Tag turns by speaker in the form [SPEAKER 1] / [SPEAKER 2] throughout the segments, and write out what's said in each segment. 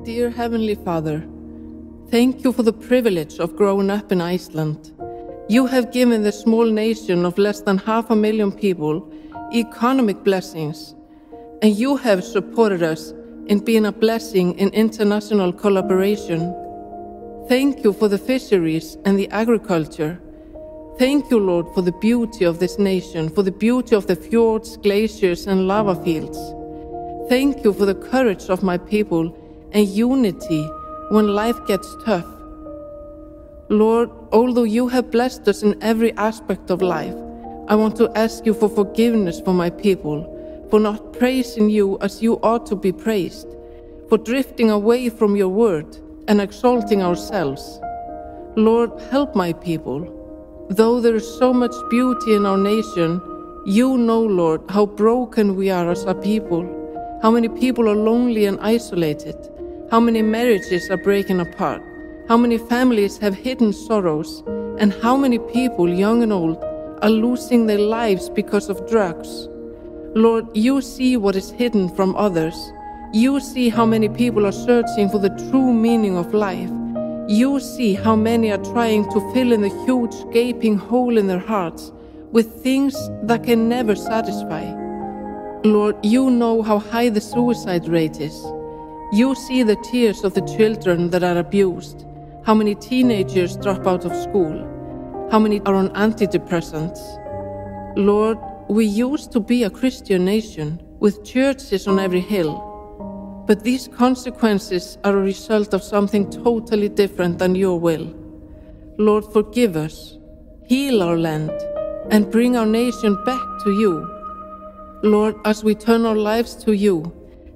[SPEAKER 1] Dear Heavenly Father, thank you for the privilege of growing up in Iceland. You have given the small nation of less than 500,000 people economic blessings, and you have supported us in being a blessing in international collaboration. Thank you for the fisheries and the agriculture. Thank you, Lord, for the beauty of this nation, for the beauty of the fjords, glaciers, and lava fields. Thank you for the courage of my people and unity when life gets tough. Lord, although you have blessed us in every aspect of life, I want to ask you for forgiveness for my people, for not praising you as you ought to be praised, for drifting away from your word and exalting ourselves. Lord, help my people. Though there is so much beauty in our nation, you know, Lord, how broken we are as a people, how many people are lonely and isolated, how many marriages are breaking apart, how many families have hidden sorrows, and how many people, young and old, are losing their lives because of drugs. Lord, you see what is hidden from others. You see how many people are searching for the true meaning of life. You see how many are trying to fill in the huge gaping hole in their hearts with things that can never satisfy. Lord, you know how high the suicide rate is. You see the tears of the children that are abused, how many teenagers drop out of school, how many are on antidepressants. Lord, we used to be a Christian nation with churches on every hill, but these consequences are a result of something totally different than your will. Lord, forgive us, heal our land, and bring our nation back to you. Lord, as we turn our lives to you,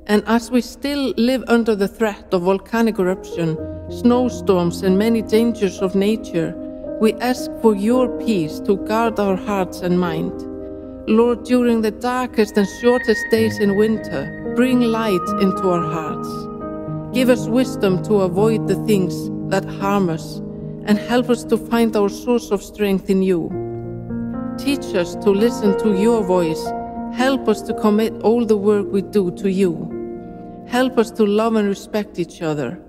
[SPEAKER 1] and as we still live under the threat of volcanic eruption, snowstorms, and many dangers of nature, we ask for your peace to guard our hearts and mind. Lord, during the darkest and shortest days in winter, bring light into our hearts. Give us wisdom to avoid the things that harm us, and help us to find our source of strength in you. Teach us to listen to your voice. Help us to commit all the work we do to you. Help us to love and respect each other.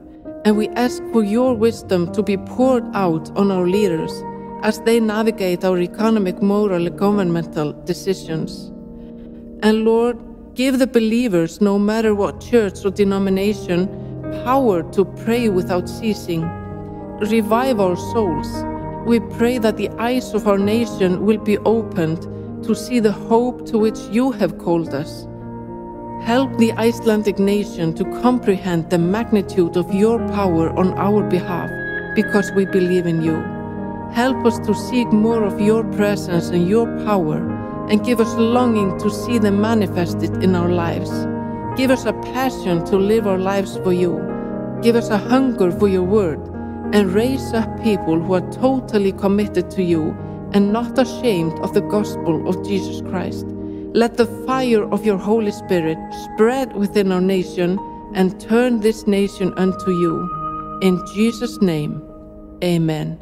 [SPEAKER 1] And we ask for your wisdom to be poured out on our leaders as they navigate our economic, moral, and governmental decisions. And Lord, give the believers, no matter what church or denomination, power to pray without ceasing. Revive our souls. We pray that the eyes of our nation will be opened to see the hope to which you have called us. Help the Icelandic nation to comprehend the magnitude of your power on our behalf, because we believe in you. Help us to seek more of your presence and your power, and give us longing to see them manifested in our lives. Give us a passion to live our lives for you. Give us a hunger for your word, and raise up people who are totally committed to you and not ashamed of the gospel of Jesus Christ. Let the fire of your Holy Spirit spread within our nation and turn this nation unto you. In Jesus' name, amen.